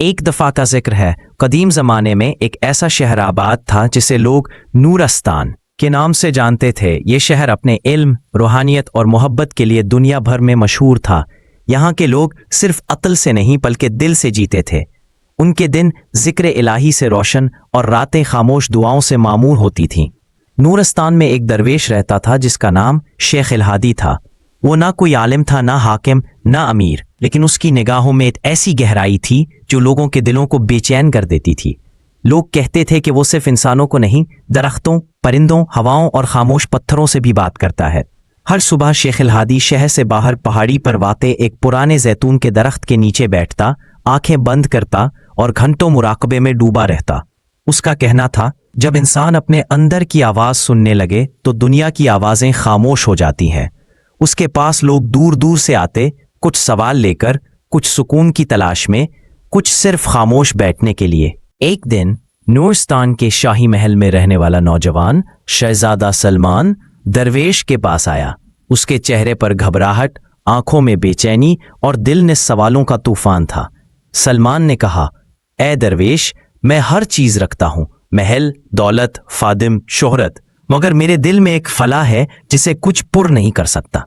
एक दफ़ा का जिक्र है, कदीम ज़माने में एक ऐसा शहर आबाद था जिसे लोग नूरस्तान के नाम से जानते थे। ये शहर अपने इल्म, रूहानियत और मोहब्बत के लिए दुनिया भर में मशहूर था। यहाँ के लोग सिर्फ अक्ल से नहीं बल्कि दिल से जीते थे। उनके दिन ज़िक्र इलाही से रोशन और रातें खामोश दुआओं से मामूर होती थीं। नूरस्तान में एक दरवेश रहता था जिसका नाम शेख अल-हादी था। वो ना कोई आलिम था, ना हाकिम, ना अमीर, लेकिन उसकी निगाहों में एक ऐसी गहराई थी जो लोगों के दिलों को बेचैन कर देती थी। लोग कहते थे कि वो सिर्फ इंसानों को नहीं, दरख्तों, परिंदों, हवाओं और खामोश पत्थरों से भी बात करता है। हर सुबह शेख अल-हादी शहर से बाहर पहाड़ी पर वाक़े एक पुराने जैतून के दरख्त के नीचे बैठता, आंखें बंद करता और घंटों मुराकबे में डूबा रहता। उसका कहना था, जब इंसान अपने अंदर की आवाज़ सुनने लगे तो दुनिया की आवाज़ें खामोश हो जाती हैं। उसके पास लोग दूर दूर से आते, कुछ सवाल लेकर, कुछ सुकून की तलाश में, कुछ सिर्फ खामोश बैठने के लिए। एक दिन नूरस्तान के शाही महल में रहने वाला नौजवान शहजादा सलमान दरवेश के पास आया। उसके चेहरे पर घबराहट, आंखों में बेचैनी और दिल में सवालों का तूफान था। सलमान ने कहा, ए दरवेश, मैं हर चीज रखता हूं, महल, दौलत, फादिम, शोहरत, मगर मेरे दिल में एक फला है जिसे कुछ पुर नहीं कर सकता।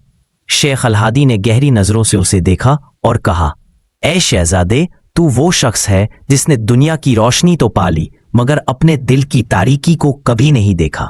शेख अल-हादी ने गहरी नजरों से उसे देखा और कहा, ए शहजादे, तू वो शख्स है जिसने दुनिया की रोशनी तो पाली मगर अपने दिल की तारीकी को कभी नहीं देखा।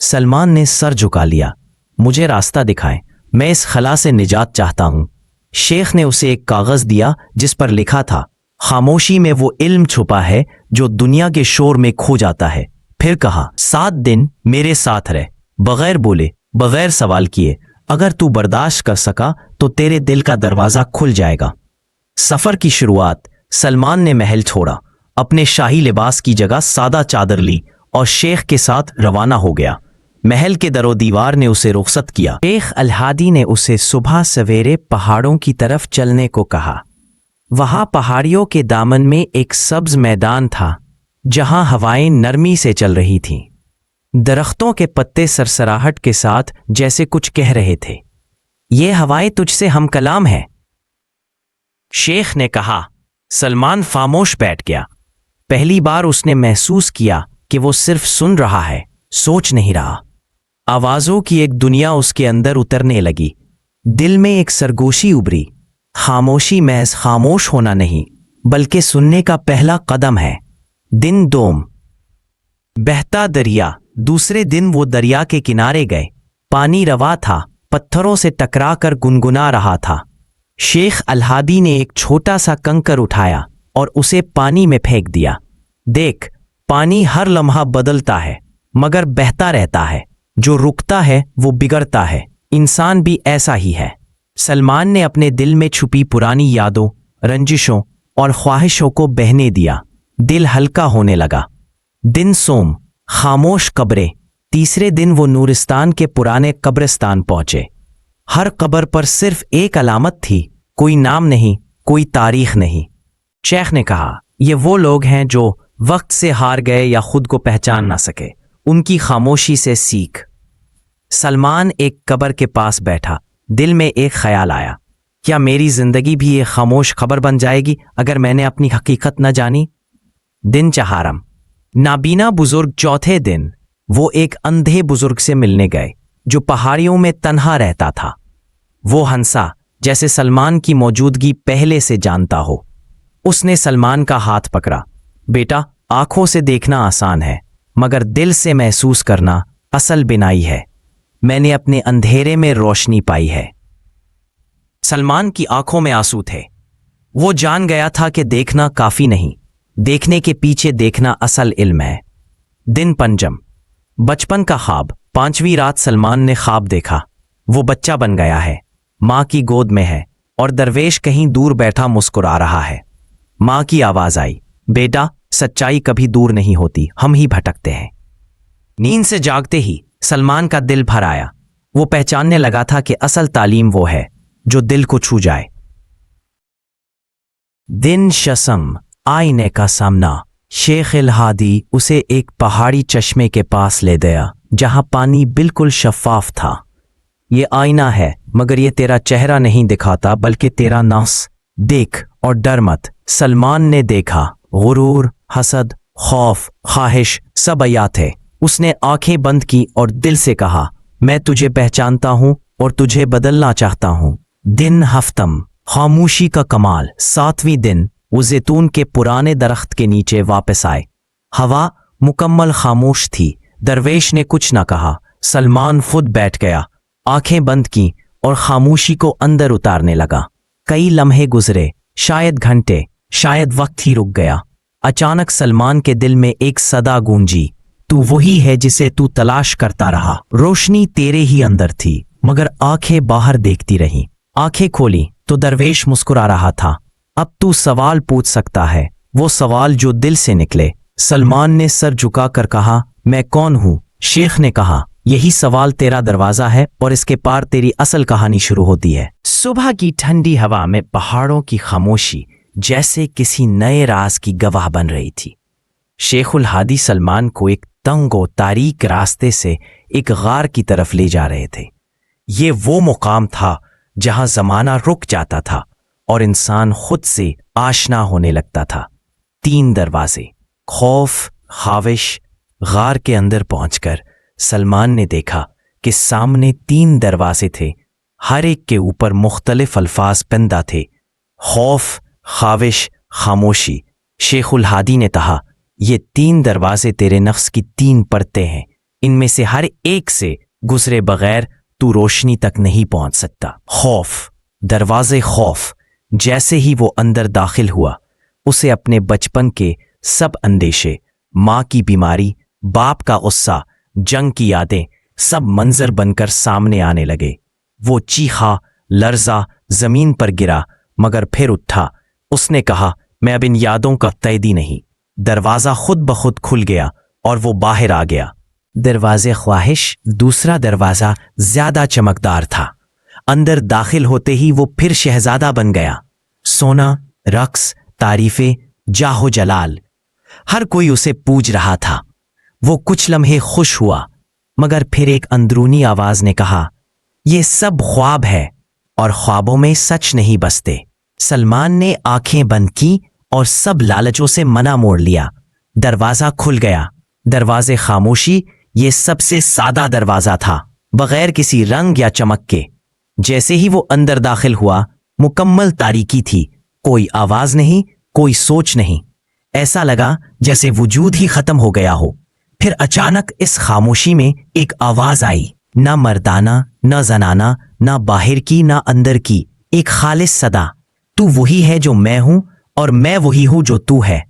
सलमान ने सर झुका लिया। मुझे रास्ता दिखाएं, मैं इस खला से निजात चाहता हूं। शेख ने उसे एक कागज दिया जिस पर लिखा था, खामोशी में वो इल्म छुपा है जो दुनिया के शोर में खो जाता है। फिर कहा, 7 दिन मेरे साथ रह, बगैर बोले, बगैर सवाल किए। अगर तू बर्दाश्त कर सका तो तेरे दिल का दरवाजा खुल जाएगा। सफर की शुरुआत सलमान ने महल छोड़ा, अपने शाही लिबास की जगह सादा चादर ली और शेख के साथ रवाना हो गया। महल के दरो दीवार ने उसे रुखसत किया। शेख अल-हादी ने उसे सुबह सवेरे पहाड़ों की तरफ चलने को कहा। वहां पहाड़ियों के दामन में एक सब्ज मैदान था जहां हवाएं नरमी से चल रही थीं। दरख्तों के पत्ते सरसराहट के साथ जैसे कुछ कह रहे थे, ये हवाएं तुझसे हम कलाम है। शेख ने कहा। सलमान खामोश बैठ गया। पहली बार उसने महसूस किया कि वो सिर्फ सुन रहा है, सोच नहीं रहा। आवाजों की एक दुनिया उसके अंदर उतरने लगी। दिल में एक सरगोशी उभरी। खामोशी महज खामोश होना नहीं बल्कि सुनने का पहला कदम है। दिन दोम, बहता दरिया। दूसरे दिन वो दरिया के किनारे गए। पानी रवा था, पत्थरों से टकरा कर गुनगुना रहा था। शेख अल-हादी ने एक छोटा सा कंकर उठाया और उसे पानी में फेंक दिया। देख, पानी हर लम्हा बदलता है मगर बहता रहता है। जो रुकता है वो बिगड़ता है। इंसान भी ऐसा ही है। सलमान ने अपने दिल में छुपी पुरानी यादों, रंजिशों और ख्वाहिशों को बहने दिया। दिल हल्का होने लगा। दिन सोम, खामोश कब्रें। तीसरे दिन वो नूरिस्तान के पुराने कब्रिस्तान पहुंचे। हर कब्र पर सिर्फ एक अलामत थी, कोई नाम नहीं, कोई तारीख नहीं। शेख ने कहा, ये वो लोग हैं जो वक्त से हार गए या खुद को पहचान ना सके। उनकी खामोशी से सीख। सलमान एक कब्र के पास बैठा। दिल में एक ख्याल आया, क्या मेरी जिंदगी भी एक खामोश खबर बन जाएगी अगर मैंने अपनी हकीकत न जानी। दिन चहारम, नाबीना बुजुर्ग। चौथे दिन वो एक अंधे बुजुर्ग से मिलने गए जो पहाड़ियों में तन्हा रहता था। वो हंसा जैसे सलमान की मौजूदगी पहले से जानता हो। उसने सलमान का हाथ पकड़ा। बेटा, आंखों से देखना आसान है मगर दिल से महसूस करना असल बिनाई है। मैंने अपने अंधेरे में रोशनी पाई है। सलमान की आंखों में आंसू थे। वो जान गया था कि देखना काफी नहीं, देखने के पीछे देखना असल इल्म है। दिन पंजम, बचपन का ख्वाब। 5वीं रात सलमान ने ख्वाब देखा। वो बच्चा बन गया है, माँ की गोद में है और दरवेश कहीं दूर बैठा मुस्कुरा रहा है। माँ की आवाज आई, बेटा, सच्चाई कभी दूर नहीं होती, हम ही भटकते हैं। नींद से जागते ही सलमान का दिल भर आया। वो पहचानने लगा था कि असल तालीम वो है जो दिल को छू जाए। दिन शसम, आईने का सामना। शेख अल-हादी उसे एक पहाड़ी चश्मे के पास ले गया जहां पानी बिल्कुल शफाफ था। ये आईना है मगर ये तेरा चेहरा नहीं दिखाता बल्कि तेरा नफ्स। देख और डर मत। सलमान ने देखा गुरूर, हसद, खौफ, ख्वाहिश सब अया थे। उसने आंखें बंद की और दिल से कहा, मैं तुझे पहचानता हूं और तुझे बदलना चाहता हूं। दिन हफ्तम, खामोशी का कमाल। 7वें दिन वो जैतून के पुराने दरख्त के नीचे वापस आए। हवा मुकम्मल खामोश थी। दरवेश ने कुछ न कहा। सलमान खुद बैठ गया, आंखें बंद की और खामोशी को अंदर उतारने लगा। कई लम्हे गुजरे, शायद घंटे, शायद वक्त ही रुक गया। अचानक सलमान के दिल में एक सदा गूंजी, तू वही है जिसे तू तलाश करता रहा। रोशनी तेरे ही अंदर थी, मगर आंखें बाहर देखती रहीं। आंखें खोली तो दरवेश मुस्कुरा रहा था। अब तू सवाल पूछ सकता है, वो सवाल जो दिल से निकले। सलमान ने सर झुकाकर कहा, मैं कौन हूं? शेख ने कहा, यही सवाल तेरा दरवाजा है और इसके पार तेरी असल कहानी शुरू होती है। सुबह की ठंडी हवा में पहाड़ों की खामोशी जैसे किसी नए राज की गवाह बन रही थी। शेखुल हादी सलमान को एक तंग और तारीक रास्ते से एक गार की तरफ ले जा रहे थे। ये वो मुकाम था जहां जमाना रुक जाता था और इंसान खुद से आशना होने लगता था। 3 दरवाजे, खौफ, ख्वाहिश। गार के अंदर पहुंचकर सलमान ने देखा कि सामने 3 दरवाजे थे। हर एक के ऊपर मुख्तलिफ अल्फाज पिंदा थे, खौफ, ख्वाहिश, खामोशी। शेखुल हादी ने कहा, ये 3 दरवाजे तेरे नफ्स की 3 परतें हैं। इनमें से हर एक से गुजरे बगैर तू रोशनी तक नहीं पहुंच सकता। खौफ, दरवाजे खौफ। जैसे ही वो अंदर दाखिल हुआ, उसे अपने बचपन के सब अंदेशे, माँ की बीमारी, बाप का गुस्सा, जंग की यादें सब मंजर बनकर सामने आने लगे। वो चीखा, लर्जा, जमीन पर गिरा, मगर फिर उठा। उसने कहा, मैं अब इन यादों का कैदी नहीं। दरवाजा खुद ब खुद खुल गया और वो बाहर आ गया। दरवाजे ख्वाहिश, दूसरा दरवाजा ज्यादा चमकदार था। अंदर दाखिल होते ही वो फिर शहजादा बन गया। सोना, रक्स, तारीफें, जाहो जलाल, हर कोई उसे पूज रहा था। वो कुछ लम्हे खुश हुआ, मगर फिर एक अंदरूनी आवाज ने कहा, ये सब ख्वाब है और ख्वाबों में सच नहीं बसते। सलमान ने आंखें बंद की और सब लालचों से मना मोड़ लिया। दरवाजा खुल गया। दरवाजे खामोशी, ये सबसे सादा दरवाजा था, बगैर किसी रंग या चमक के। जैसे ही वो अंदर दाखिल हुआ, मुकम्मल तारीकी थी। कोई आवाज नहीं, कोई सोच नहीं। ऐसा लगा जैसे वजूद ही खत्म हो गया हो। फिर अचानक इस खामोशी में एक आवाज आई, ना मर्दाना, ना जनाना, ना बाहर की, ना अंदर की। एक खालिस सदा, तू वही है जो मैं हूं और मैं वही हूं जो तू है।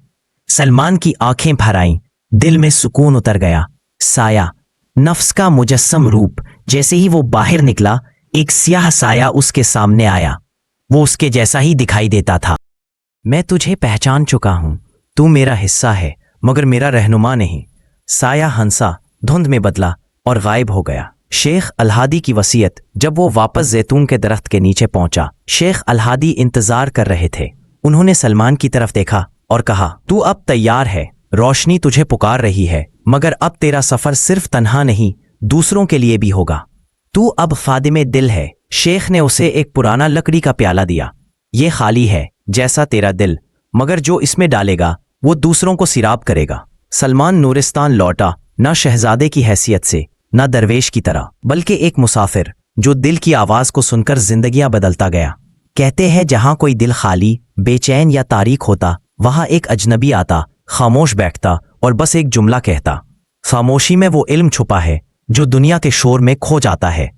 सलमान की आंखें भर आईं, दिल में सुकून उतर गया। साया, नफ्स का मुजस्सम रूप। जैसे ही वो बाहर निकला, एक स्याह साया उसके सामने आया। वो उसके जैसा ही दिखाई देता था। मैं तुझे पहचान चुका हूं, तू मेरा हिस्सा है मगर मेरा रहनुमा नहीं। साया हंसा, धुंध में बदला और गायब हो गया। शेख अलहादी की वसीयत। जब वो वापस जैतून के दरख्त के नीचे पहुंचा, शेख अलहादी इंतजार कर रहे थे। उन्होंने सलमान की तरफ देखा और कहा, तू अब तैयार है, रोशनी तुझे पुकार रही है, मगर अब तेरा सफर सिर्फ तन्हा नहीं, दूसरों के लिए भी होगा। तू अब खादिमे दिल है। शेख ने उसे एक पुराना लकड़ी का प्याला दिया। ये खाली है जैसा तेरा दिल, मगर जो इसमें डालेगा वो दूसरों को सिराब करेगा। सलमान नूरिस्तान लौटा, न शहजादे की हैसियत से, न दरवेश की तरह, बल्कि एक मुसाफिर जो दिल की आवाज को सुनकर जिंदगियां बदलता गया। कहते हैं जहां कोई दिल खाली, बेचैन या तारीक होता, वहां एक अजनबी आता, खामोश बैठता और बस एक जुमला कहता। खामोशी में वो इल्म छुपा है जो दुनिया के शोर में खो जाता है।